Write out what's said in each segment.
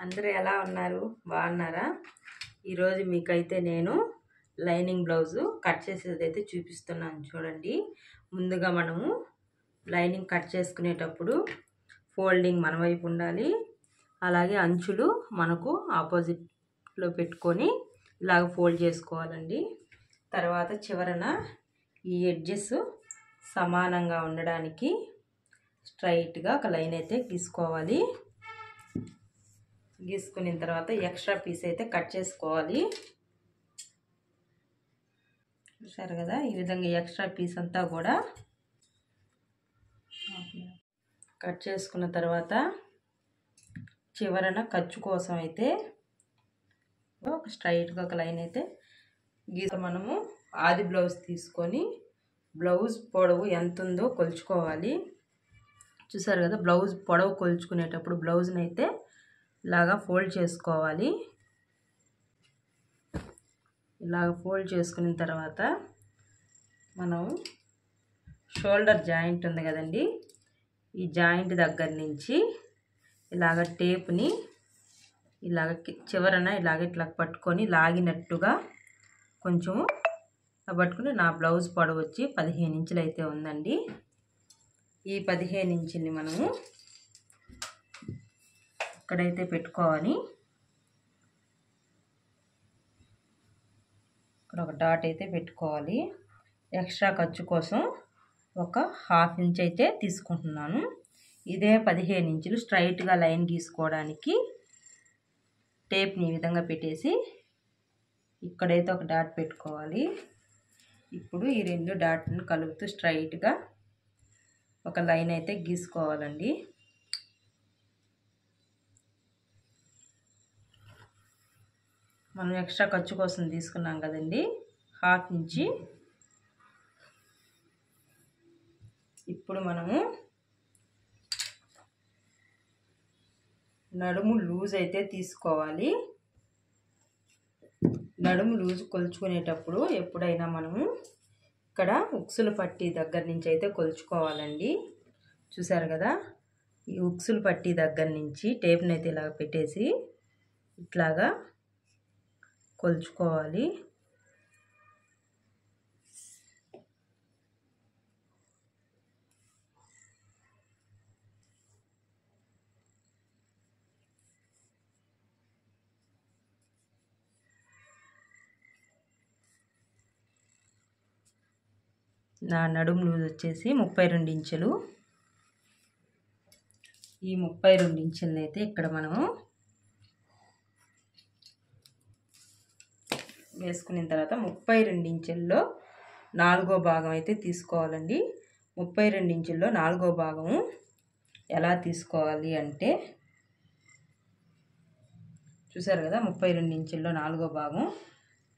అందరూ ఎలా ఉన్నారు? బాగున్నారా? ఈరోజు మీకైతే నేను లైనింగ్ బ్లౌజ్ కట్ చేసేది అయితే చూపిస్తున్నాను చూడండి. ముందుగా మనము లైనింగ్ కట్ చేసుకునేటప్పుడు ఫోల్డింగ్ మన వైపు ఉండాలి. అలాగే అంచులు మనకు ఆపోజిట్లో పెట్టుకొని ఇలాగ ఫోల్డ్ చేసుకోవాలండి. తర్వాత చివరన ఈ ఎడ్జెస్ సమానంగా ఉండడానికి స్ట్రైట్గా ఒక లైన్ అయితే గీసుకోవాలి. గీసుకున్న తర్వాత ఎక్స్ట్రా పీస్ అయితే కట్ చేసుకోవాలి. చూసారు కదా, ఈ విధంగా ఎక్స్ట్రా పీస్ అంతా కూడా కట్ చేసుకున్న తర్వాత చివరన ఖర్చు కోసం అయితే ఒక స్ట్రైట్గా ఒక లైన్ అయితే మనము ఆది బ్లౌజ్ తీసుకొని బ్లౌజ్ పొడవు ఎంత ఉందో కొలుచుకోవాలి. చూసారు కదా, బ్లౌజ్ పొడవు కొలుచుకునేటప్పుడు బ్లౌజ్ని అయితే ఇలాగా ఫోల్డ్ చేసుకోవాలి. ఇలాగ ఫోల్డ్ చేసుకున్న తర్వాత మనం షోల్డర్ జాయింట్ ఉంది కదండి, ఈ జాయింట్ దగ్గర నుంచి ఇలాగ టేప్ని ఇలాగ చివరన ఇట్లా పట్టుకొని లాగినట్టుగా కొంచెం పట్టుకుని నా బ్లౌజ్ పొడవు వచ్చి 15 ఇంచులు అయితే ఉందండి. ఈ 15 ఇంచుల్ని మనము ఇక్కడైతే పెట్టుకోవాలి. ఇక్కడ ఒక డాట్ అయితే పెట్టుకోవాలి. ఎక్స్ట్రా ఖర్చు కోసం ఒక 1/2 ఇంచ్ అయితే తీసుకుంటున్నాను. ఇదే 15 ఇంచులు స్ట్రైట్గా లైన్ గీసుకోవడానికి టేప్ని ఈ విధంగా పెట్టేసి ఇక్కడైతే ఒక డాట్ పెట్టుకోవాలి. ఇప్పుడు ఈ రెండు డాట్లను కలుపుతూ స్ట్రైట్గా ఒక లైన్ అయితే గీసుకోవాలండి. మనం ఎక్స్ట్రా ఖర్చు కోసం తీసుకున్నాం కదండి 1/2 ఇంచి. ఇప్పుడు మనము నడుము లూజ్ అయితే తీసుకోవాలి. నడుము లూజ్ కొలుచుకునేటప్పుడు ఎప్పుడైనా మనము ఇక్కడ ఉక్సుల పట్టీ దగ్గర నుంచి అయితే కొలుచుకోవాలండి. చూసారు కదా, ఈ ఉక్సుల పట్టీ దగ్గర నుంచి టేప్ని అయితే ఇలాగ పెట్టేసి ఇట్లాగా కొలుచుకోవాలి. నా నడుము లూజ్ వచ్చేసి 32 ఇంచులు. ఈ 32 ఇంచులను అయితే ఇక్కడ మనము వేసుకున్న తర్వాత 32 ఇంచుల్లో 4వ భాగం అయితే తీసుకోవాలండి. 32 ఇంచుల్లో 4వ భాగము ఎలా తీసుకోవాలి అంటే, చూసారు కదా, 32 ఇంచుల్లో 4వ భాగం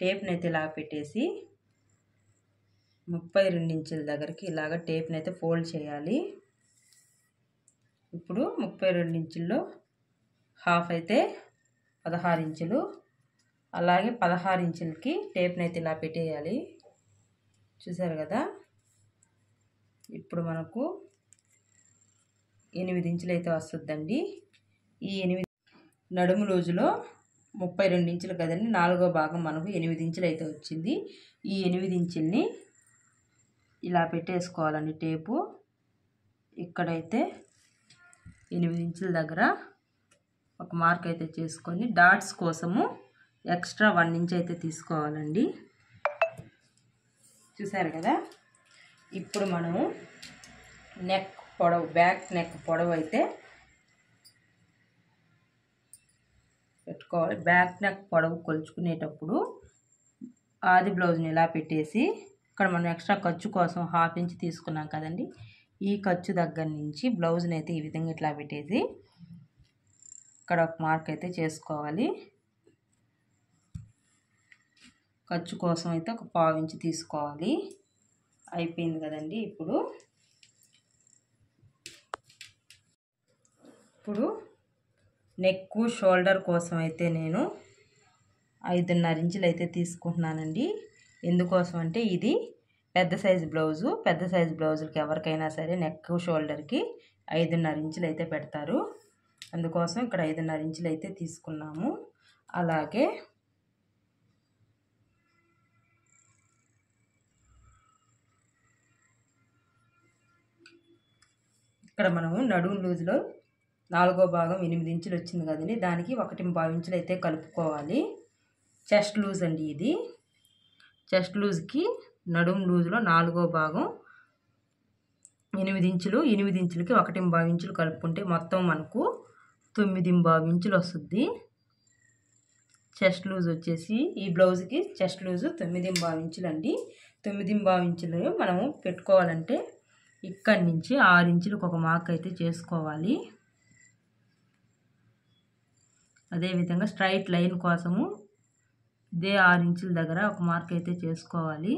టేప్ని అయితే ఇలా పెట్టేసి 32 ఇంచుల దగ్గరికి ఇలాగ టేప్ని అయితే ఫోల్డ్ చేయాలి. ఇప్పుడు 32 ఇంచుల్లో 1/2 అయితే 16 ఇంచులు. అలాగే 16 ఇంచులకి టేప్ని అయితే ఇలా పెట్టేయాలి. చూసారు కదా, ఇప్పుడు మనకు 8 ఇంచులు అయితే వస్తుందండి. ఈ 8 నడుము రోజులో 32 ఇంచులు కదండి, 4వ భాగం మనకు 8 ఇంచులు అయితే వచ్చింది. ఈ 8 ఇంచుల్ని ఇలా పెట్టేసుకోవాలండి. టేపు ఇక్కడైతే 8 ఇంచుల దగ్గర ఒక మార్క్ అయితే చేసుకొని డాట్స్ కోసము ఎక్స్ట్రా 1 ఇంచ్ అయితే తీసుకోవాలండి. చూసారు కదా, ఇప్పుడు మనము నెక్ పొడవు, బ్యాక్ నెక్ పొడవు అయితే పెట్టుకోవాలి. బ్యాక్ నెక్ పొడవు కొలుచుకునేటప్పుడు ఆది బ్లౌజ్ని ఇలా పెట్టేసి ఇక్కడ మనం ఎక్స్ట్రా ఖర్చు కోసం 1/2 ఇంచ్ తీసుకున్నాం కదండి, ఈ ఖర్చు దగ్గర నుంచి బ్లౌజ్ని అయితే ఈ విధంగా ఇట్లా పెట్టేసి ఇక్కడ ఒక మార్క్ అయితే చేసుకోవాలి. ఖర్చు కోసం అయితే ఒక 1/4 ఇంచ్ తీసుకోవాలి. అయిపోయింది కదండి. ఇప్పుడు నెక్ షోల్డర్ కోసం అయితే నేను 5.5 ఇంచులు అయితే తీసుకుంటున్నానండి. ఎందుకోసం అంటే ఇది పెద్ద సైజు బ్లౌజు. పెద్ద సైజు బ్లౌజులకి ఎవరికైనా సరే నెక్ షోల్డర్కి 5.5 ఇంచులు అయితే పెడతారు. అందుకోసం ఇక్కడ 5.5 ఇంచులు అయితే తీసుకున్నాము. అలాగే ఇక్కడ మనము నడుము లూజ్లో 4వ భాగం 8 ఇంచులు వచ్చింది కదండి, దానికి 1.5 ఇంచులు అయితే కలుపుకోవాలి. చెస్ట్ లూజ్ అండి ఇది. చెస్ట్ లూజ్కి నడుము లూజ్లో 4వ భాగం 8 ఇంచులు, 8 ఇంచులకి 1.5 ఇంచులు కలుపుకుంటే మొత్తం మనకు 9.5 ఇంచులు వస్తుంది. చెస్ట్ లూజ్ వచ్చేసి ఈ బ్లౌజ్కి చెస్ట్ లూజ్ 9.5 ఇంచులు అండి. 9.5 ఇంచులు మనము పెట్టుకోవాలంటే ఇక్కడి నుంచి 6 ఇంచులకు ఒక మార్క్ అయితే చేసుకోవాలి. అదేవిధంగా స్ట్రైట్ లైన్ కోసము ఇదే 6 ఇంచుల దగ్గర ఒక మార్క్ అయితే చేసుకోవాలి.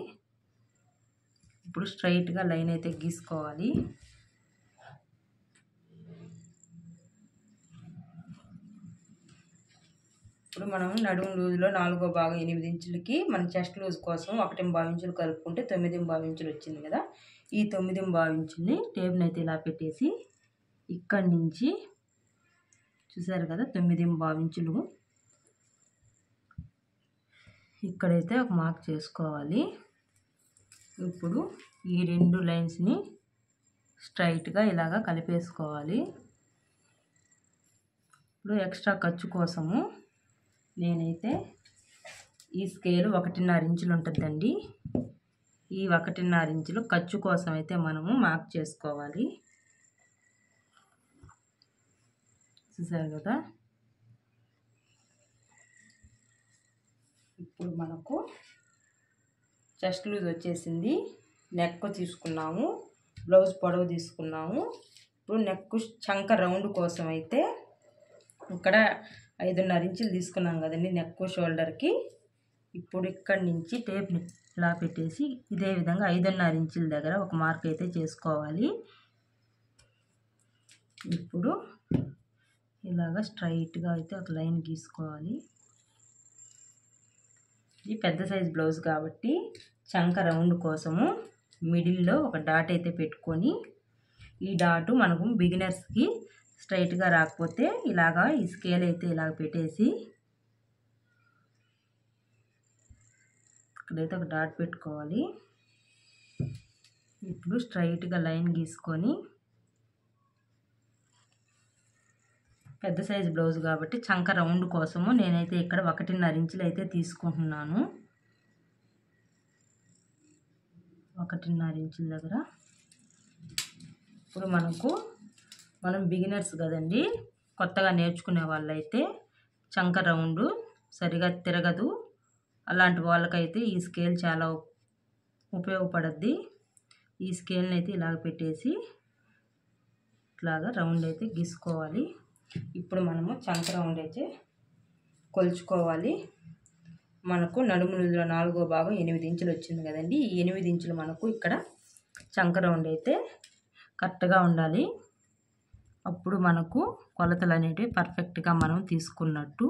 ఇప్పుడు స్ట్రైట్గా లైన్ అయితే గీసుకోవాలి. ఇప్పుడు మనం నడుము లూజ్లో 4వ భాగం 8 ఇంచులకి మనం చెస్ట్ లూజ్ కోసం 1.5 ఇంచులు కలుపుకుంటే 9.5 ఇంచులు వచ్చింది కదా. ఈ 9.5 ఇంచుల్ని టేప్ని అయితే ఇలా పెట్టేసి ఇక్కడి నుంచి చూసారు కదా 9.5 ఇంచులు ఇక్కడైతే ఒక మార్క్ చేసుకోవాలి. ఇప్పుడు ఈ 2 లైన్స్ని స్ట్రైట్గా ఇలాగా కలిపేసుకోవాలి. ఇప్పుడు ఎక్స్ట్రా ఖర్చు కోసము నేనైతే ఈ స్కేల్ 1.5 ఇంచులు ఉంటుందండి. ఈ 1.5 ఇంచులు ఖర్చు కోసం అయితే మనము మార్క్ చేసుకోవాలి. చూసారు కదా. ఇప్పుడు మనకు చెస్ట్ లూజ్ వచ్చేసింది. నెక్ తీసుకున్నాము, బ్లౌజ్ పొడవు తీసుకున్నాము. ఇప్పుడు నెక్ చంక రౌండ్ కోసం అయితే ఇక్కడ 5.5 ఇంచులు తీసుకున్నాం కదండి నెక్ షోల్డర్కి. ఇప్పుడు ఇక్కడి నుంచి టేప్ని ఇలా పెట్టేసి ఇదే విధంగా 5.5 ఇంచుల దగ్గర ఒక మార్క్ అయితే చేసుకోవాలి. ఇప్పుడు ఇలాగ స్ట్రైట్గా అయితే ఒక లైన్ గీసుకోవాలి. ఇది పెద్ద సైజ్ బ్లౌజ్ కాబట్టి చంక రౌండ్ కోసము మిడిల్లో ఒక డాట్ అయితే పెట్టుకొని, ఈ డాటు మనకు బిగినర్స్కి స్ట్రైట్గా రాకపోతే ఇలాగా ఈ స్కేల్ అయితే ఇలాగ పెట్టేసి ఇక్కడైతే ఒక డాట్ పెట్టుకోవాలి. ఇప్పుడు స్ట్రైట్గా లైన్ గీసుకొని పెద్ద సైజ్ బ్లౌజ్ కాబట్టి చంక రౌండ్ కోసము నేనైతే ఇక్కడ 1.5 ఇంచులు అయితే తీసుకుంటున్నాను. 1.5 ఇంచుల దగ్గర ఇప్పుడు మనం బిగినర్స్ కదండి, కొత్తగా నేర్చుకునే వాళ్ళైతే చంక రౌండ్ సరిగా తిరగదు. అలాంటి వాళ్ళకైతే ఈ స్కేల్ చాలా ఉపయోగపడుద్ది. ఈ స్కేల్ని అయితే ఇలాగ పెట్టేసి ఇట్లాగా రౌండ్ అయితే గీసుకోవాలి. ఇప్పుడు మనము చంక రౌండ్ అయితే కొలుచుకోవాలి. మనకు నడుము లూజ్లో 4వ భాగం 8 ఇంచులు వచ్చింది కదండి. ఈ 8 ఇంచులు మనకు ఇక్కడ చంక రౌండ్ అయితే కరెక్ట్గా ఉండాలి. అప్పుడు మనకు కొలతలు అనేటివి పర్ఫెక్ట్గా మనం తీసుకున్నట్టు.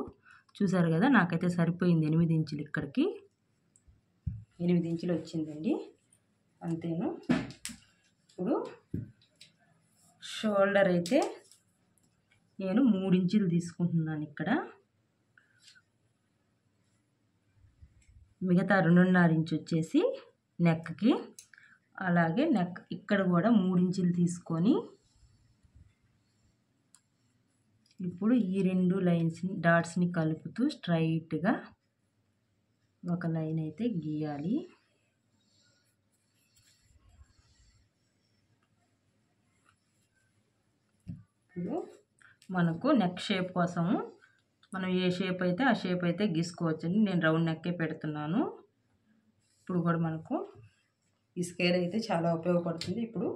చూసారు కదా, నాకైతే సరిపోయింది 8 ఇంచులు. ఇక్కడికి 8 ఇంచులు వచ్చిందండి, అంతేను. ఇప్పుడు షోల్డర్ అయితే నేను 3 ఇంచులు తీసుకుంటున్నాను. ఇక్కడ మిగతా 2.5 ఇంచు వచ్చేసి నెక్కి. అలాగే నెక్ ఇక్కడ కూడా 3 ఇంచులు తీసుకొని ఇప్పుడు ఈ 2 లైన్స్ని డాట్స్ని కలుపుతూ స్ట్రైట్గా ఒక లైన్ అయితే గీయాలి. ఇప్పుడు మనకు నెక్ షేప్ కోసము మనం ఏ షేప్ అయితే ఆ షేప్ అయితే గీసుకోవచ్చండి. నేను రౌండ్ నెక్కే పెడుతున్నాను. ఇప్పుడు కూడా మనకు ఈ స్కేల్ అయితే చాలా ఉపయోగపడుతుంది. ఇప్పుడు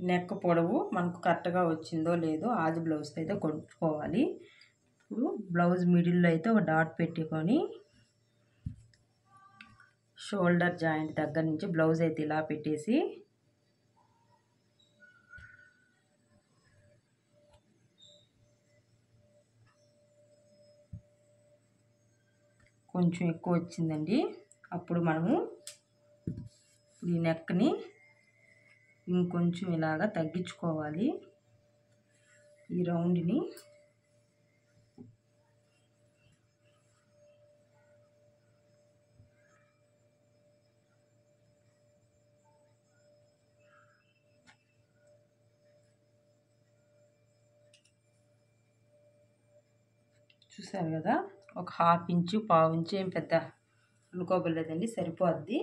నెక్ పొడవు మనకు కరెక్ట్గా వచ్చిందో లేదో ఆది బ్లౌజ్ అయితే కొట్టుకోవాలి. ఇప్పుడు బ్లౌజ్ మిడిల్లో అయితే ఒక డాట్ పెట్టుకొని షోల్డర్ జాయింట్ దగ్గర నుంచి బ్లౌజ్ అయితే ఇలా పెట్టేసి కొంచెం ఎక్కువ వచ్చిందండి. అప్పుడు మనము ఈ నెక్ని ఇంకొంచెం ఇలాగా తగ్గించుకోవాలి. ఈ రౌండ్ని చూసారు కదా, ఒక హాఫ్ ఇంచు పావు ఇంచు ఏం పెద్ద అనుకోగలేదండి, సరిపోద్ది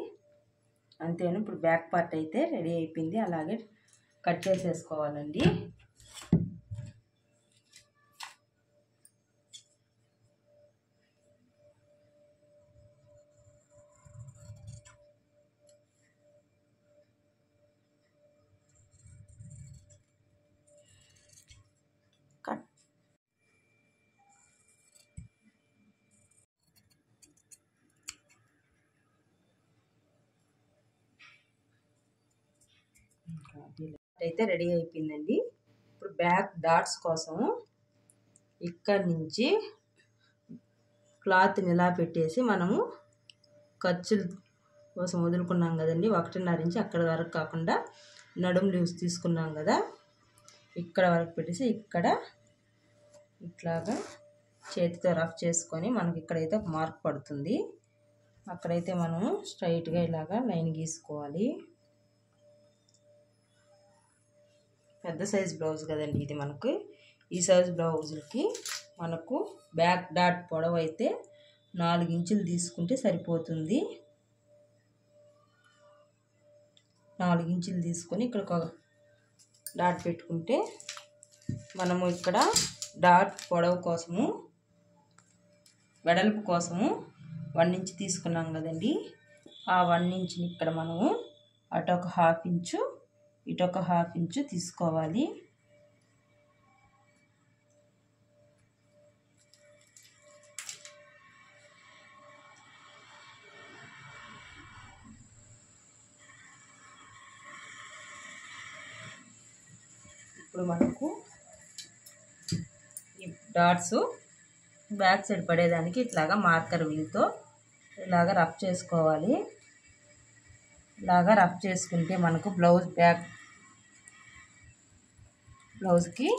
అంతేను. ఇప్పుడు బ్యాక్ పార్ట్ అయితే రెడీ అయిపోయింది, అలాగే కట్ చేసేసుకోవాలండి. కట్ అయితే రెడీ అయిపోయిందండి. ఇప్పుడు బ్యాక్ డాట్స్ కోసం ఇక్కడ నుంచి క్లాత్ని ఇలా పెట్టేసి మనము ఖర్చుల కోసం వదులుకున్నాం కదండి, 1.5 ఇంచు అక్కడ వరకు కాకుండా నడుము లూజ్ తీసుకున్నాం కదా, ఇక్కడ వరకు పెట్టేసి ఇక్కడ ఇట్లాగా చేతితో రఫ్ చేసుకొని మనకి ఇక్కడైతే ఒక మార్క్ పడుతుంది, అక్కడైతే మనము స్ట్రైట్గా ఇలాగా లైన్ గీసుకోవాలి. పెద్ద సైజ్ బ్లౌజ్ కదండి ఇది మనకు. ఈ సైజ్ బ్లౌజులకి మనకు బ్యాక్ డాట్ పొడవు అయితే 4 ఇంచులు తీసుకుంటే సరిపోతుంది. 4 ఇంచులు తీసుకొని ఇక్కడ ఒక డాట్ పెట్టుకుంటే మనము ఇక్కడ డాట్ పొడవు కోసము వెడల్పు కోసము 1 ఇంచు తీసుకున్నాం కదండి, ఆ 1 ఇంచుని ఇక్కడ మనము అటొక హాఫ్ ఇంచు ఇటొక హాఫ్ ఇంచు తీసుకోవాలి. ఇప్పుడు మనకు ఈ డాట్స్ బ్యాక్ సైడ్ పడేదానికి ఇట్లాగా మార్కర్ వీల్తో ఇలాగా రఫ్ చేసుకోవాలి. ఇలాగా రఫ్ చేసుకుంటే మనకు బ్లౌజ్కి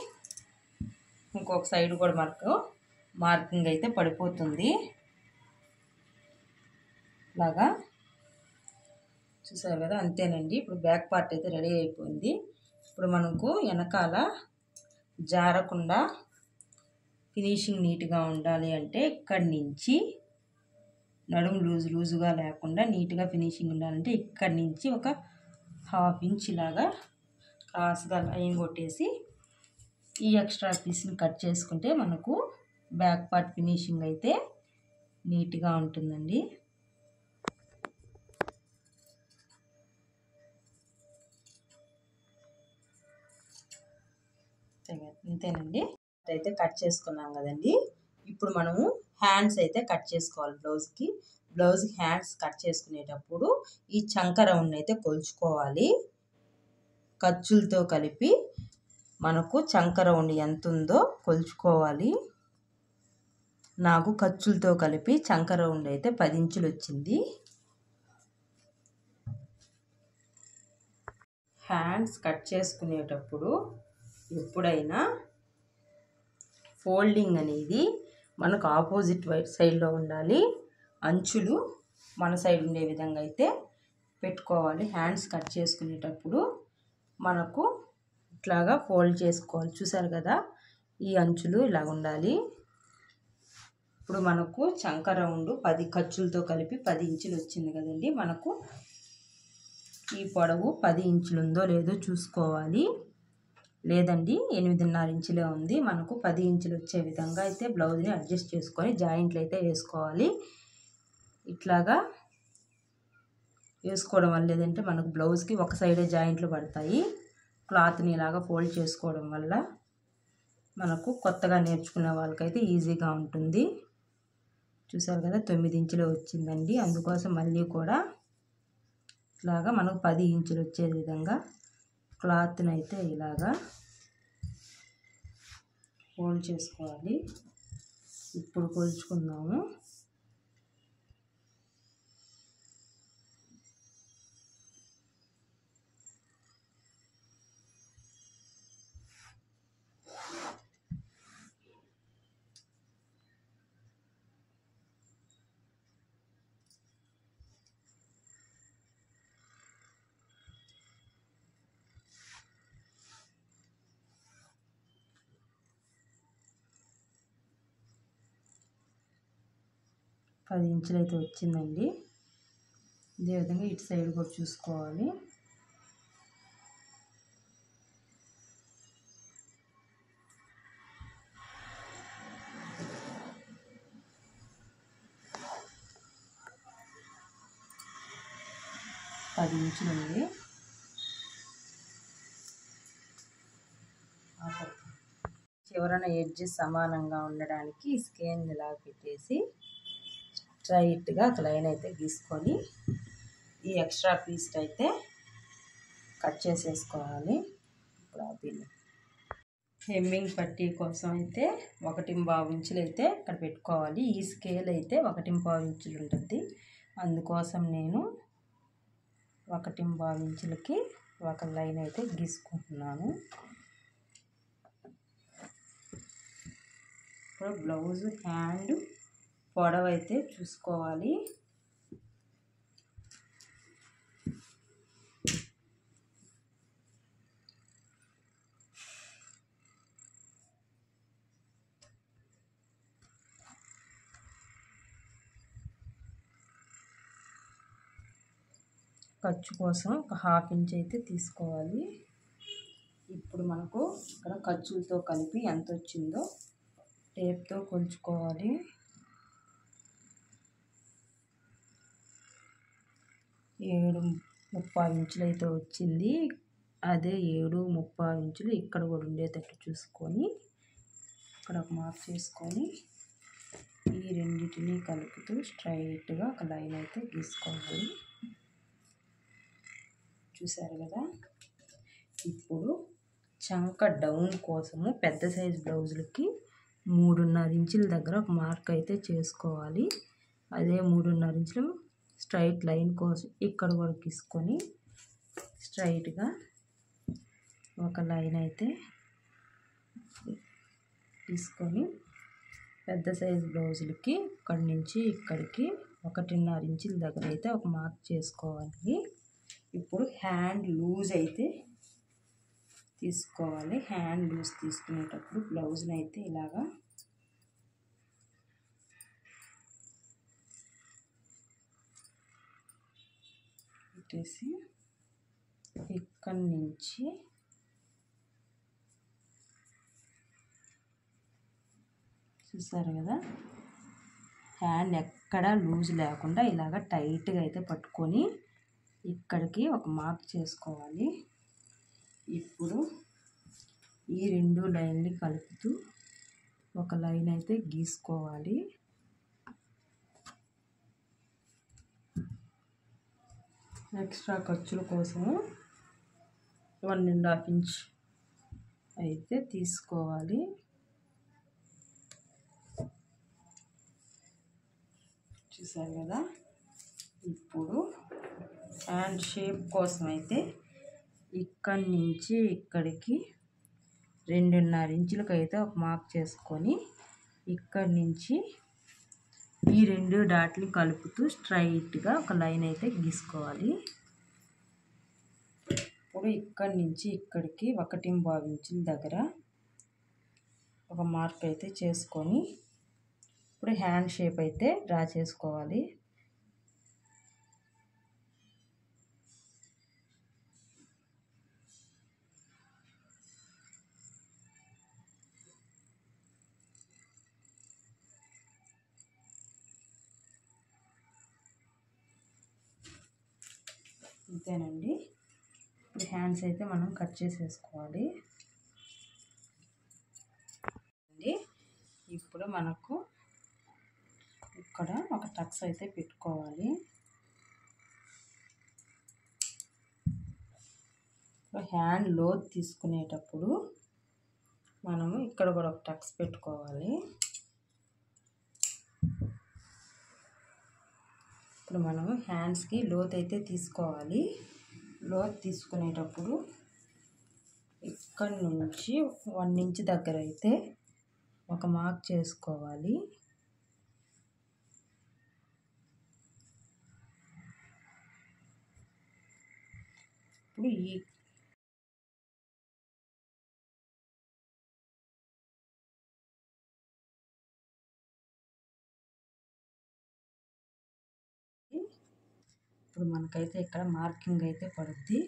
ఇంకొక సైడ్ కూడా మనకు మార్కింగ్ అయితే పడిపోతుంది. ఇలాగా చూసారు కదా, అంతేనండి. ఇప్పుడు బ్యాక్ పార్ట్ అయితే రెడీ అయిపోయింది. ఇప్పుడు మనకు వెనకాల జారకుండా ఫినిషింగ్ నీట్గా ఉండాలి అంటే ఇక్కడి నుంచి నడుము లూజుగా లేకుండా నీట్గా ఫినిషింగ్ ఉండాలంటే ఇక్కడి నుంచి ఒక హాఫ్ ఇంచ్ ఇలాగా క్రాస్గా లైన్ కొట్టేసి ఈ ఎక్స్ట్రా పీస్ని కట్ చేసుకుంటే మనకు బ్యాక్ పార్ట్ ఫినిషింగ్ అయితే నీట్గా ఉంటుందండి. అంతేనండి, అయితే కట్ చేసుకున్నాం కదండి. ఇప్పుడు మనము హ్యాండ్స్ అయితే కట్ చేసుకోవాలి. బ్లౌజ్ హ్యాండ్స్ కట్ చేసుకునేటప్పుడు ఈ చంక రౌండ్ అయితే కొలుచుకోవాలి. ఖర్చులతో కలిపి మనకు చంక రౌండ్ ఎంత ఉందో కొలుచుకోవాలి. నాకు ఖర్చులతో కలిపి చంక రౌండ్ అయితే 10 ఇంచులు వచ్చింది. హ్యాండ్స్ కట్ చేసుకునేటప్పుడు ఎప్పుడైనా ఫోల్డింగ్ అనేది మనకు ఆపోజిట్ వైట్ సైడ్లో ఉండాలి, అంచులు మన సైడ్ ఉండే విధంగా అయితే పెట్టుకోవాలి. హ్యాండ్స్ కట్ చేసుకునేటప్పుడు మనకు ఇట్లాగా ఫోల్డ్ చేసుకోవాలి. చూసారు కదా, ఈ అంచులు ఇలా ఉండాలి. ఇప్పుడు మనకు చంక రౌండ్ 10 ఖర్చులతో కలిపి 10 ఇంచులు వచ్చింది కదండి. మనకు ఈ పొడవు 10 ఇంచులు ఉందో లేదో చూసుకోవాలి. లేదండి 8.5 ఇంచులే ఉంది. మనకు 10 ఇంచులు వచ్చే విధంగా అయితే బ్లౌజ్ని అడ్జస్ట్ చేసుకొని జాయింట్లు అయితే వేసుకోవాలి. ఇట్లాగా వేసుకోవడం వల్ల లేదంటే మనకు బ్లౌజ్కి ఒక సైడే జాయింట్లు పడతాయి. క్లాత్ని ఇలాగా ఫోల్డ్ చేసుకోవడం వల్ల మనకు కొత్తగా నేర్చుకునే వాళ్ళకైతే ఈజీగా ఉంటుంది. చూసారు కదా, 9 ఇంచులు వచ్చిందండి. అందుకోసం మళ్ళీ కూడా ఇలాగా మనకు 10 ఇంచులు వచ్చే విధంగా క్లాత్ని అయితే ఇలాగా ఫోల్డ్ చేసుకోవాలి. ఇప్పుడు కొలుచుకుందాము. 10 ఇంచులు అయితే వచ్చిందండి. ఇదే విధంగా ఇటు సైడ్ కూడా చూసుకోవాలి. పది ఇంచులు ఉంది. చివరన ఎడ్జెస్ సమానంగా ఉండడానికి స్కేల్ ఇలా పెట్టేసి స్ట్రైట్గా ఒక లైన్ అయితే గీసుకొని ఈ ఎక్స్ట్రా పీస్ అయితే కట్ చేసేసుకోవాలి. ఇప్పుడు ఆ బిల్ హెమ్మింగ్ పట్టీ కోసం అయితే 1.25 ఇంచులు అయితే ఇక్కడ పెట్టుకోవాలి. ఈ స్కేల్ అయితే 1.25 ఇంచులు ఉంటుంది. అందుకోసం నేను 1.25 ఇంచులకి ఒక లైన్ అయితే గీసుకుంటున్నాను. ఇప్పుడు బ్లౌజ్ హ్యాండ్ పొడవు అయితే చూసుకోవాలి. ఖర్చు కోసం ఒక 1/2 ఇంచ్ అయితే తీసుకోవాలి. ఇప్పుడు మనకు ఇక్కడ ఖర్చులతో కలిపి ఎంత వచ్చిందో టేప్తో కొలుచుకోవాలి. 7.35 ఇంచులు అయితే వచ్చింది. అదే 7.35 ఇంచులు ఇక్కడ కూడా ఉండేటట్టు చూసుకొని ఇక్కడ ఒక మార్క్ చేసుకొని ఈ రెండింటిని కలుపుతూ స్ట్రైట్గా ఒక లైన్ అయితే గీసుకోవాలి. చూసారు కదా. ఇప్పుడు చంక డౌన్ కోసము పెద్ద సైజ్ బ్లౌజులకి 3.5 ఇంచుల దగ్గర ఒక మార్క్ అయితే చేసుకోవాలి. అదే 3.5 ఇంచులు స్ట్రైట్ లైన్ కోసం ఇక్కడ కూడా గీసుకొని స్ట్రైట్గా ఒక లైన్ అయితే తీసుకొని పెద్ద సైజ్ బ్లౌజులకి ఇక్కడి నుంచి ఇక్కడికి 1.5 ఇంచుల దగ్గర అయితే ఒక మార్క్ చేసుకోవాలి. ఇప్పుడు హ్యాండ్ లూజ్ అయితే తీసుకోవాలి. హ్యాండ్ లూజ్ తీసుకునేటప్పుడు బ్లౌజ్ని అయితే ఇలాగా పెట్టేసి ఇక్కడి నుంచి చూసారు కదా, హ్యాండ్ ఎక్కడ లూజ్ లేకుండా ఇలాగ టైట్గా అయితే పట్టుకొని ఇక్కడికి ఒక మార్క్ చేసుకోవాలి. ఇప్పుడు ఈ 2 లైన్లు కలుపుతూ ఒక లైన్ అయితే గీసుకోవాలి. ఎక్స్ట్రా ఖర్చుల కోసము 1.5 ఇంచ్ అయితే తీసుకోవాలి. చూసారు కదా. ఇప్పుడు హ్యాండ్ షేప్ కోసం అయితే ఇక్కడి నుంచి ఇక్కడికి 2.5 ఇంచులకి అయితే ఒక మార్క్ చేసుకొని ఇక్కడి నుంచి ఈ 2 డాట్లు కలుపుతూ స్ట్రైట్గా ఒక లైన్ అయితే గీసుకోవాలి. ఇప్పుడు ఇక్కడి నుంచి ఇక్కడికి 1.25 ఇంచుల దగ్గర ఒక మార్క్ అయితే చేసుకొని ఇప్పుడు హ్యాండ్ షేప్ అయితే డ్రా చేసుకోవాలి. ఇంతేనండి. ఇప్పుడు హ్యాండ్స్ అయితే మనం కట్ చేసేసుకోవాలి. ఇప్పుడు మనకు ఇక్కడ ఒక టక్స్ అయితే పెట్టుకోవాలి. హ్యాండ్ లోత్ తీసుకునేటప్పుడు మనము ఇక్కడ కూడా ఒక టక్స్ పెట్టుకోవాలి. ఇప్పుడు మనము హ్యాండ్స్కి లోత్ అయితే తీసుకోవాలి. లోత్ తీసుకునేటప్పుడు ఇక్కడ నుంచి 1 ఇంచ్ దగ్గర అయితే ఒక మార్క్ చేసుకోవాలి. ఇప్పుడు ఈ ఇప్పుడు మనకైతే ఇక్కడ మార్కింగ్ అయితే పడుద్ది,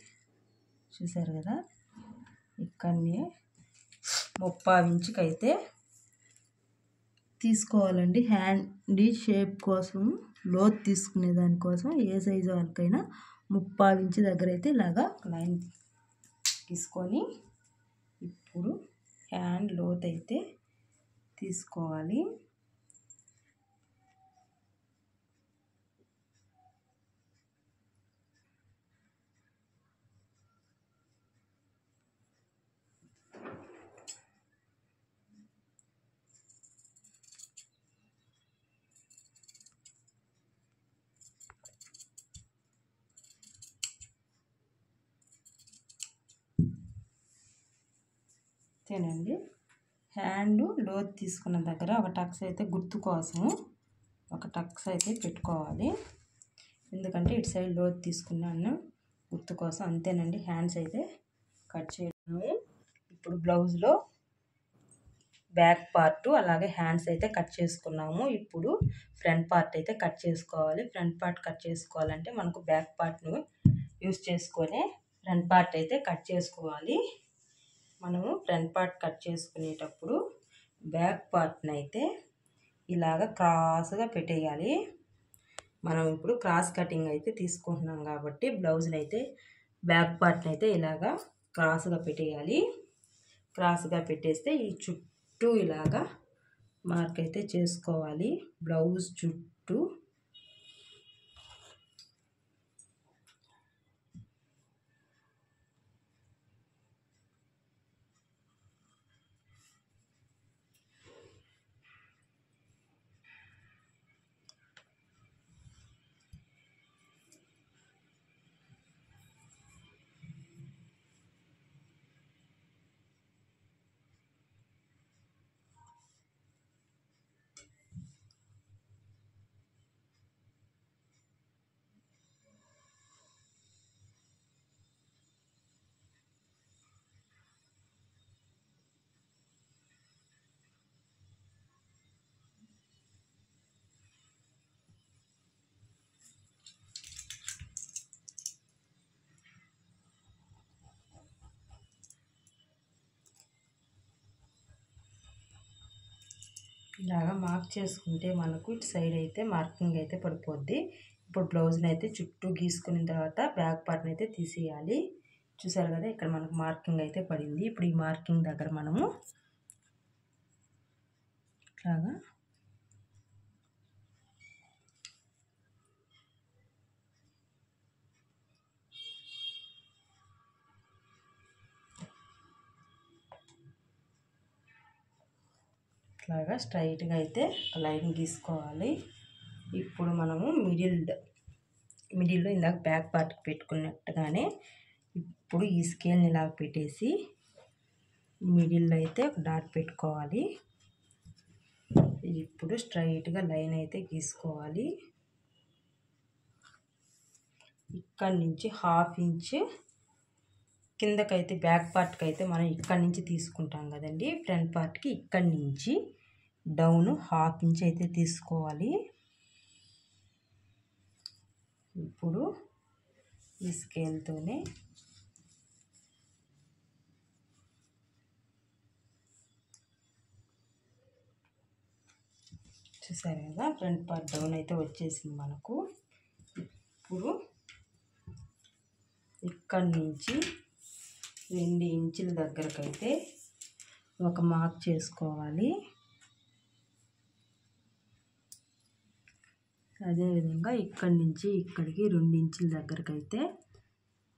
చూసారు కదా. ఇక్కడనే 30 ఇంచుకి అయితే తీసుకోవాలండి. హ్యాండ్ షేప్ కోసం లోతు తీసుకునే దానికోసం ఏ సైజు వాళ్ళకైనా 30 ఇంచు దగ్గర అయితే ఇలాగా లైన్ తీసుకొని ఇప్పుడు హ్యాండ్ లోతు అయితే తీసుకోవాలి. అంతేనండి. హ్యాండ్ లోతు తీసుకున్న దగ్గర ఒక టక్స్ అయితే గుర్తు కోసం ఒక టక్స్ అయితే పెట్టుకోవాలి. ఎందుకంటే ఇటు సైడ్ లోతు తీసుకున్నాను గుర్తు కోసం. అంతేనండి, హ్యాండ్స్ అయితే కట్ చేయడము. ఇప్పుడు బ్లౌజ్లో బ్యాక్ పార్ట్ అలాగే హ్యాండ్స్ అయితే కట్ చేసుకున్నాము. ఇప్పుడు ఫ్రంట్ పార్ట్ అయితే కట్ చేసుకోవాలి. ఫ్రంట్ పార్ట్ కట్ చేసుకోవాలంటే మనకు బ్యాక్ పార్ట్ను యూస్ చేసుకొని ఫ్రంట్ పార్ట్ అయితే కట్ చేసుకోవాలి. మనము ఫ్రంట్ పార్ట్ కట్ చేసుకునేటప్పుడు బ్యాక్ పార్ట్ని అయితే ఇలాగ క్రాస్గా పెట్టేయాలి. మనం ఇప్పుడు క్రాస్ కటింగ్ అయితే తీసుకుంటున్నాం కాబట్టి బ్లౌజ్ని అయితే బ్యాక్ పార్ట్ని అయితే ఇలాగా క్రాస్గా పెట్టేయాలి. క్రాస్గా పెట్టేస్తే ఈ చుట్టూ ఇలాగా మార్క్ అయితే చేసుకోవాలి. బ్లౌజ్ చుట్టూ ఇలాగా మార్క్ చేసుకుంటే మనకు ఇటు సైడ్ అయితే మార్కింగ్ అయితే పడిపోద్ది. ఇప్పుడు బ్లౌజ్ని అయితే చుట్టూ గీసుకున్న తర్వాత బ్యాక్ పార్ట్ని అయితే తీసేయాలి. చూసారు కదా, ఇక్కడ మనకు మార్కింగ్ అయితే పడింది. ఇప్పుడు ఈ మార్కింగ్ దగ్గర మనము ఇట్లాగా ఇట్లాగా స్ట్రైట్గా అయితే లైన్ గీసుకోవాలి. ఇప్పుడు మనము మిడిల్లో ఇందాక బ్యాక్ పార్ట్కి పెట్టుకున్నట్టుగానే ఇప్పుడు ఈ స్కేల్ని ఇలా పెట్టేసి మిడిల్లో అయితే ఒక డాట్ పెట్టుకోవాలి. ఇప్పుడు స్ట్రైట్గా లైన్ అయితే గీసుకోవాలి. ఇక్కడ నుంచి 1/2 ఇంచ్ కిందకైతే బ్యాక్ పార్ట్కి అయితే మనం ఇక్కడ నుంచి తీసుకుంటాం కదండి. ఫ్రంట్ పార్ట్కి ఇక్కడ నుంచి డౌన్ 1/2 ఇంచ్ అయితే తీసుకోవాలి. ఇప్పుడు ఈ స్కేల్తోనే చూసారు కదా, ఫ్రంట్ పార్ట్ డౌన్ అయితే వచ్చేసింది మనకు. ఇప్పుడు ఇక్కడ నుంచి 2 ఇంచుల దగ్గరకైతే ఒక మార్క్ చేసుకోవాలి. అదేవిధంగా ఇక్కడి నుంచి ఇక్కడికి 2 ఇంచుల దగ్గరకైతే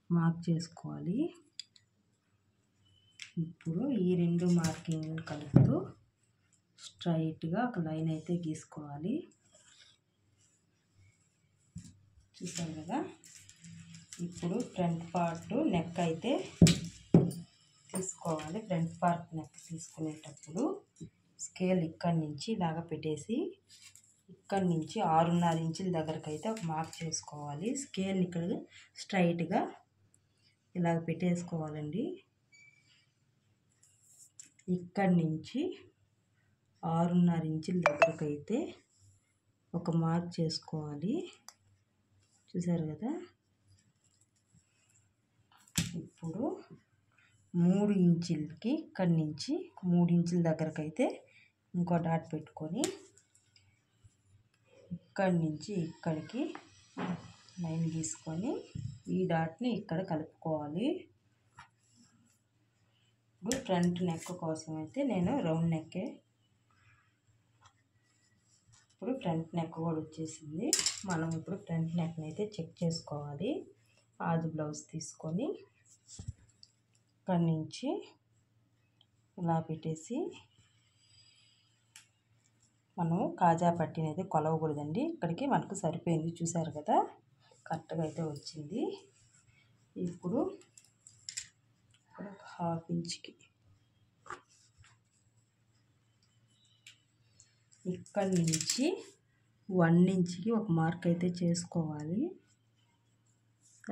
మార్క్ చేసుకోవాలి. ఇప్పుడు ఈ 2 మార్కింగ్లు కలుపుతూ స్ట్రైట్గా ఒక లైన్ అయితే గీసుకోవాలి. చూసారు కదా, ఇప్పుడు ఫ్రంట్ పార్ట్ నెక్ అయితే తీసుకోవాలి. ఫ్రంట్ పార్ట్ నెక్ తీసుకునేటప్పుడు స్కేల్ ఇక్కడి నుంచి ఇలాగ పెట్టేసి ఇక్కడి నుంచి 6.5 ఇంచుల దగ్గరకు అయితే ఒక మార్క్ చేసుకోవాలి. స్కేల్ ఇక్కడ స్ట్రైట్గా ఇలాగ పెట్టేసుకోవాలండి. ఇక్కడి నుంచి 6.5 ఇంచుల దగ్గరకు అయితే ఒక మార్క్ చేసుకోవాలి. చూసారు కదా. ఇప్పుడు 3 ఇంచులకి ఇక్కడి నుంచి 3 ఇంచుల దగ్గరకు అయితే ఇంకో డాట్ పెట్టుకొని ఇక్కడి నుంచి ఇక్కడికి లైన్ గీసుకొని ఈ డాట్ని ఇక్కడ కలుపుకోవాలి. ఇప్పుడు ఫ్రంట్ నెక్ కోసం అయితే నేను రౌండ్ నెక్కే, ఇప్పుడు ఫ్రంట్ నెక్ కూడా వచ్చేసింది. మనం ఇప్పుడు ఫ్రంట్ నెక్ని అయితే చెక్ చేసుకోవాలి. ఆది బ్లౌజ్ తీసుకొని ఇక్కడి నుంచి ఇలా పెట్టేసి మనం కాజా పట్టీని అయితే కొలవకూడదండి. ఇక్కడికి మనకు సరిపోయింది, చూసారు కదా, కరెక్ట్గా అయితే వచ్చింది. ఇప్పుడు ఇక్కడ 1/2 ఇంచ్కి ఇక్కడి నుంచి 1 ఇంచ్కి ఒక మార్క్ అయితే చేసుకోవాలి.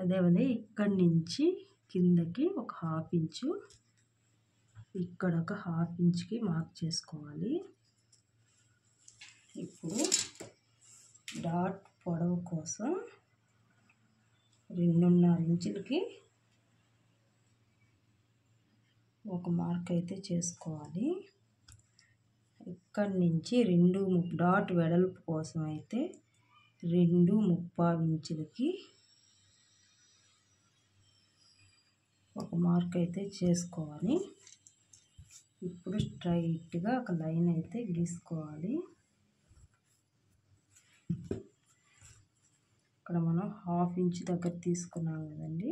అదేవిధంగా ఇక్కడి నుంచి కిందకి ఒక 1/2 ఇంచు, ఇక్కడ ఒక 1/2 ఇంచ్కి మార్క్ చేసుకోవాలి. ఇప్పుడు డాట్ పొడవు కోసం 2.5 ఇంచులకి ఒక మార్క్ అయితే చేసుకోవాలి. ఇక్కడి నుంచి డాట్ వెడల్పు కోసం అయితే 2.75 ఇంచులకి ఒక మార్క్ అయితే చేసుకోవాలి. ఇప్పుడు స్ట్రైట్గా ఒక లైన్ అయితే గీసుకోవాలి. ఇక్కడ మనం 1/2 ఇంచ్ దగ్గర తీసుకున్నాం కదండి,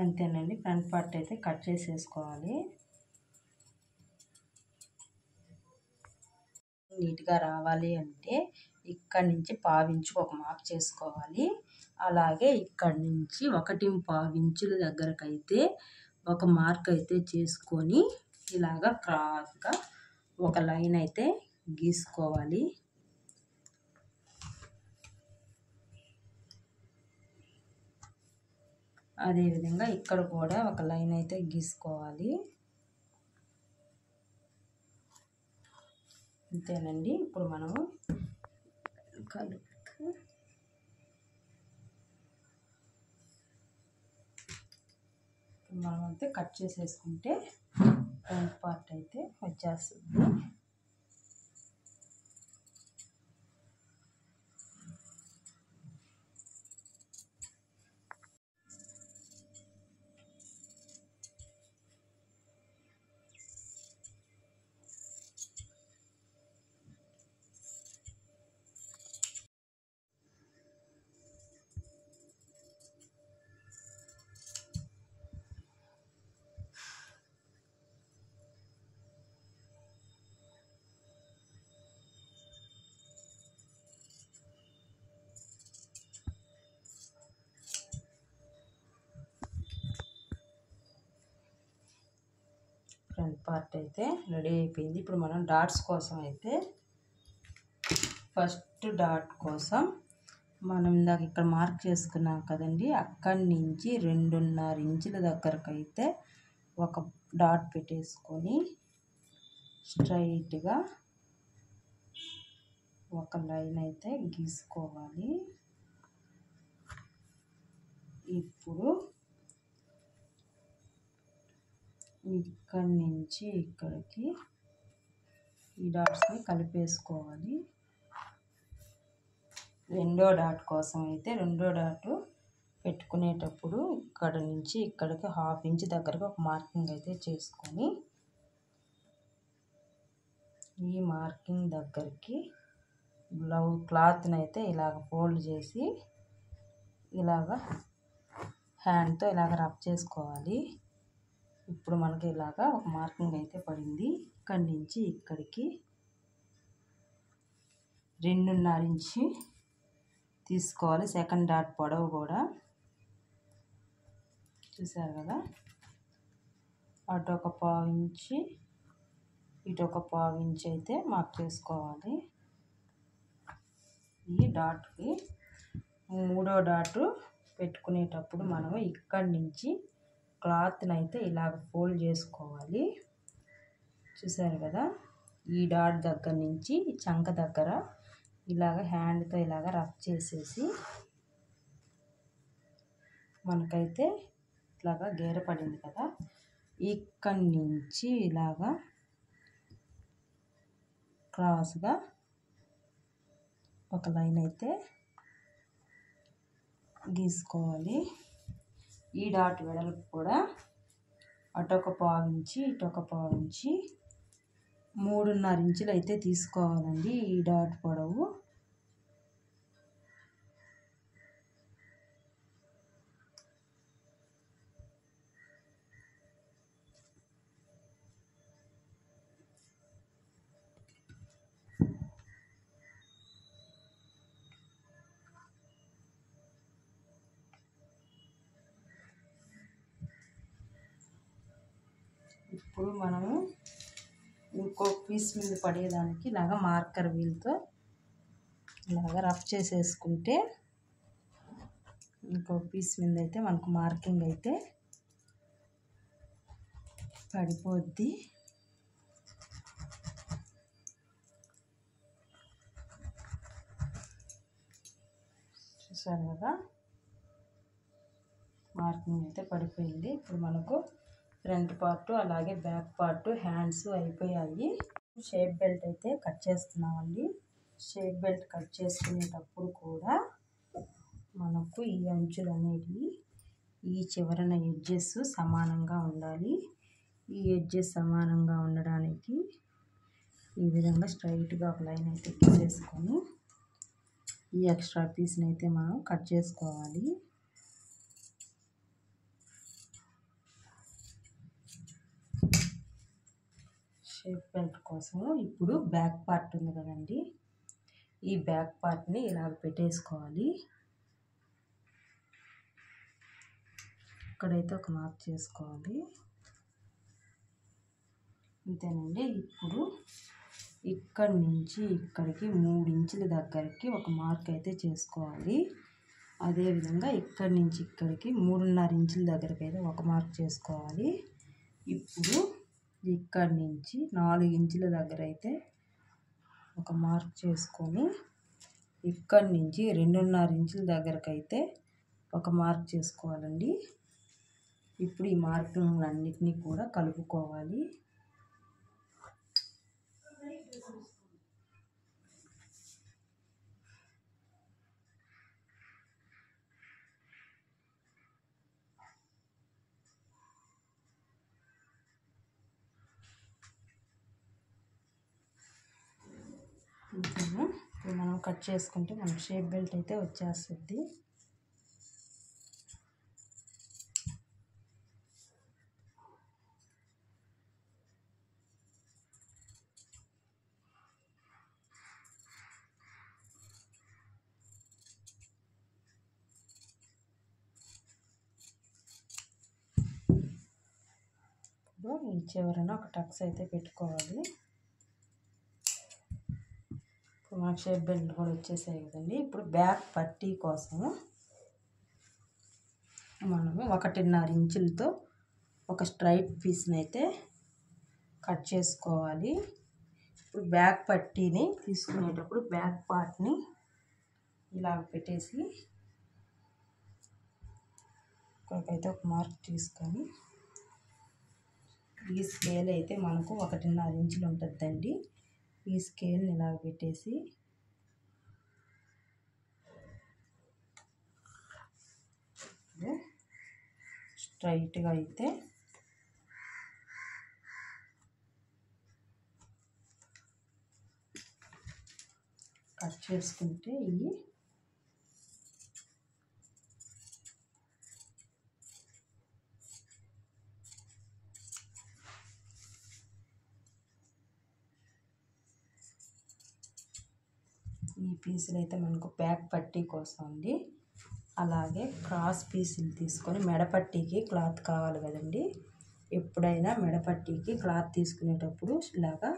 అంతేనండి. ఫ్రంట్ పార్ట్ అయితే కట్ చేసేసుకోవాలి. నీట్గా రావాలి అంటే ఇక్కడి నుంచి 1/4 ఇంచుకు ఒక మార్క్ చేసుకోవాలి. అలాగే ఇక్కడి నుంచి 1.25 ఇంచుల దగ్గరకు అయితే ఒక మార్క్ అయితే చేసుకొని ఇలాగా క్రాస్గా ఒక లైన్ అయితే గీసుకోవాలి. అదేవిధంగా ఇక్కడ కూడా ఒక లైన్ అయితే గీసుకోవాలి. అంతేనండి. ఇప్పుడు మనము అయితే కట్ చేసేసుకుంటే ఫ్రంట్ పార్ట్ అయితే వచ్చేస్తుంది. ఫ్రంట్ పార్ట్ అయితే రెడీ అయిపోయింది. ఇప్పుడు మనం డాట్స్ కోసం అయితే ఫస్ట్ డాట్ కోసం మనం ఇందాక ఇక్కడ మార్క్ చేసుకున్నాం కదండి, అక్కడి నుంచి 2.5 ఇంచుల దగ్గరకు అయితే ఒక డాట్ పెట్టేసుకొని స్ట్రైట్గా ఒక లైన్ అయితే గీసుకోవాలి. ఇప్పుడు ఇక్కడి నుంచి ఇక్కడికి ఈ డాట్స్ని కలిపేసుకోవాలి. రెండో డాట్ కోసం అయితే రెండో డాట్ పెట్టుకునేటప్పుడు ఇక్కడ నుంచి ఇక్కడికి 1/2 ఇంచ్ దగ్గరకు ఒక మార్కింగ్ అయితే చేసుకొని ఈ మార్కింగ్ దగ్గరికి క్లాత్ని అయితే ఇలాగ ఫోల్డ్ చేసి ఇలాగ హ్యాండ్తో ఇలాగ రబ్ చేసుకోవాలి. ఇప్పుడు మనకి ఇలాగ ఒక మార్కింగ్ అయితే పడింది. ఇక్కడి నుంచి ఇక్కడికి 2.5 ఇంచి తీసుకోవాలి. సెకండ్ డాట్ పొడవు కూడా చూసారు కదా, అటు ఒక 1/4 ఇంచి ఇటు ఒక 1/4 ఇంచి అయితే మార్క్ చేసుకోవాలి. ఈ డాట్కి మూడో డాట్ పెట్టుకునేటప్పుడు మనం ఇక్కడి నుంచి క్లాత్ని అయితే ఇలాగ ఫోల్డ్ చేసుకోవాలి. చూసారు కదా, ఈ డాట్ దగ్గర నుంచి చంక దగ్గర ఇలాగ హ్యాండ్తో ఇలాగ రఫ్ చేసేసి మనకైతే ఇలాగా గీర పడింది కదా, ఇక్కడి నుంచి ఇలాగా క్రాస్గా ఒక లైన్ అయితే గీసుకోవాలి. ఈ డాట్ వెడల్పు కూడా అటు ఒక 1/4 ఇంచి ఇటు ఒక 1/4 ఇంచి 3.5 ఇంచులు అయితే తీసుకోవాలండి ఈ డాట్ పొడవు. ఇప్పుడు మనము ఇంకో పీస్ మీద పడేదానికి ఇలాగ మార్కర్ వీల్తో ఇలాగ రఫ్ చేసేసుకుంటే ఇంకో పీస్ మీద అయితే మనకు మార్కింగ్ అయితే పడిపోద్ది. చూసారు కదా, మార్కింగ్ అయితే పడిపోయింది. ఇప్పుడు మనకు ఫ్రంట్ పార్ట్ అలాగే బ్యాక్ పార్ట్ హ్యాండ్స్ అయిపోయాయి. షేప్ బెల్ట్ అయితే కట్ చేస్తున్నామండి. షేప్ బెల్ట్ కట్ చేసుకునేటప్పుడు కూడా మనకు ఈ అంచులు అనేటివి ఈ చివరన ఎడ్జెస్ సమానంగా ఉండాలి. ఈ ఎడ్జెస్ సమానంగా ఉండడానికి ఈ విధంగా స్ట్రైట్గా ఒక లైన్ అయితే గీసేసుకొని ఈ ఎక్స్ట్రా పీస్ని అయితే మనం కట్ చేసుకోవాలి. షేప్ బెల్ట్ కోసము ఇప్పుడు బ్యాక్ పార్ట్ ఉంది కదండి, ఈ బ్యాక్ పార్ట్ని ఇలా పెట్టేసుకోవాలి. ఇక్కడైతే ఒక మార్క్ చేసుకోవాలి. అంతేనండి. ఇప్పుడు ఇక్కడి నుంచి ఇక్కడికి 3 ఇంచుల దగ్గరికి ఒక మార్క్ అయితే చేసుకోవాలి. అదేవిధంగా ఇక్కడి నుంచి ఇక్కడికి 3.5 ఇంచుల దగ్గరికి అయితే ఒక మార్క్ చేసుకోవాలి. ఇప్పుడు ఇక్కడి నుంచి 4 ఇంచుల దగ్గర అయితే ఒక మార్క్ చేసుకొని ఇక్కడి నుంచి 2.5 ఇంచుల దగ్గరకు అయితే ఒక మార్క్ చేసుకోవాలండి. ఇప్పుడు ఈ మార్కింగ్లన్నిటినీ కూడా కలుపుకోవాలి. ఇప్పుడు మనం కట్ చేసుకుంటే మనకు షేప్ బెల్ట్ అయితే వచ్చేస్తుంది. ఇప్పుడు ఈ చివరన ఒక టక్స్ అయితే పెట్టుకోవాలి. ఇప్పుడు మనకు షేప్ బెల్ట్ కూడా వచ్చేసాయి కదండి. ఇప్పుడు బ్యాక్ పట్టీ కోసము మనము 1.5 ఇంచులతో ఒక స్ట్రైట్ పీస్ని అయితే కట్ చేసుకోవాలి. ఇప్పుడు బ్యాక్ పట్టీని తీసుకునేటప్పుడు బ్యాక్ పార్ట్ని ఇలా పెట్టేసి ఇక్కడికైతే ఒక మార్క్ తీసుకొని ఈ స్కేల్ అయితే మనకు 1.5 ఇంచులు ఉంటుందండి. ఈ స్కేల్ని ఇలా పెట్టేసి స్ట్రైట్గా అయితే కట్ చేసుకుంటే ఇవి ఈ పీసులు అయితే మనకు బ్యాక్ పట్టీ కోసం అండి. అలాగే క్రాస్ పీసులు తీసుకొని మెడపట్టీకి క్లాత్ కావాలి కదండి. ఎప్పుడైనా మెడపట్టీకి క్లాత్ తీసుకునేటప్పుడు ఇలాగా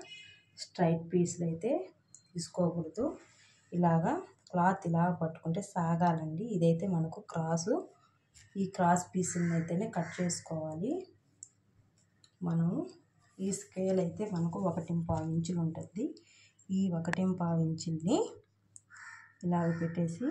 స్ట్రైట్ పీసులు అయితే తీసుకోకూడదు. ఇలాగా క్లాత్ ఇలా పట్టుకుంటే సాగాలండి. ఇదైతే మనకు క్రాసు. ఈ క్రాస్ పీసులను అయితేనే కట్ చేసుకోవాలి. మనము ఈ స్కేల్ అయితే మనకు 1.5 ఇంచులు ఉంటుంది. ఈ 1.5 ఇంచుల్ని ఇలాగ పెట్టేసి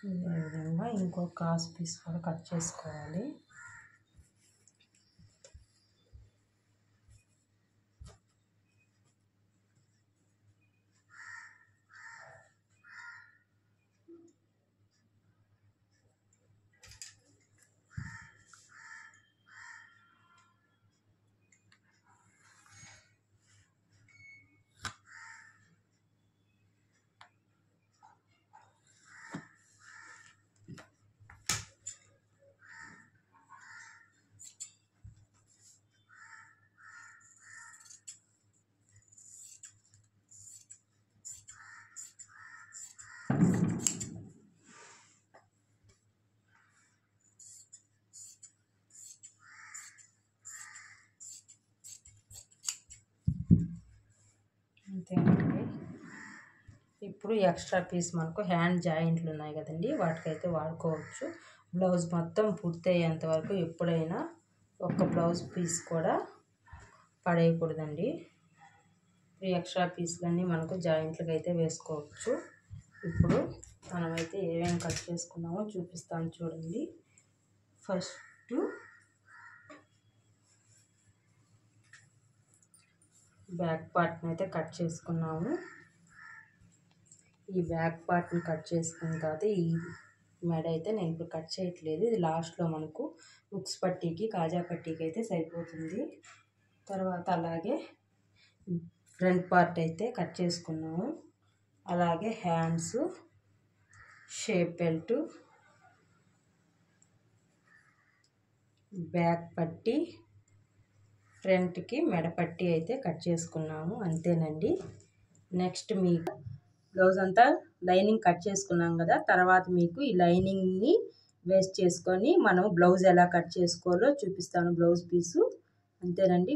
ఇదే విధంగా ఇంకో క్రాస్ పీస్ కూడా కట్ చేసుకోవాలి. అంతేనండి. ఇప్పుడు ఎక్స్ట్రా పీస్ మనకు హ్యాండ్ జాయింట్లు ఉన్నాయి కదండి, వాటికైతే వాడుకోవచ్చు. బ్లౌజ్ మొత్తం పూర్తి అయ్యేంత వరకు ఎప్పుడైనా ఒక్క బ్లౌజ్ పీస్ కూడా పడేయకూడదండి. ఈ ఎక్స్ట్రా పీస్లన్నీ మనకు జాయింట్లకు అయితే వేసుకోవచ్చు. ఇప్పుడు మనమైతే ఏమేమి కట్ చేసుకున్నామో చూపిస్తాను చూడండి. ఫస్ట్ బ్యాక్ పార్ట్ని అయితే కట్ చేసుకున్నాము. ఈ బ్యాక్ పార్ట్ని కట్ చేసుకున్న తర్వాత ఈ మెడ అయితే నేను ఇప్పుడు కట్ చేయట్లేదు. ఇది లాస్ట్లో మనకు ఉక్స్ పట్టీకి కాజా పట్టీకి అయితే సరిపోతుంది. తర్వాత అలాగే ఫ్రంట్ పార్ట్ అయితే కట్ చేసుకున్నాము. అలాగే హ్యాండ్స్, షేప్ బెల్ట్, బ్యాక్ పట్టీ, ఫ్రంట్కి మెడ పట్టీ అయితే కట్ చేసుకున్నాము. అంతేనండి. నెక్స్ట్ మీకు బ్లౌజ్ అంతా లైనింగ్ కట్ చేసుకున్నాం కదా, తర్వాత మీకు ఈ లైనింగ్ని వేస్ట్ చేసుకొని మనం బ్లౌజ్ ఎలా కట్ చేసుకోవాలో చూపిస్తాను, బ్లౌజ్ పీసు. అంతేనండి.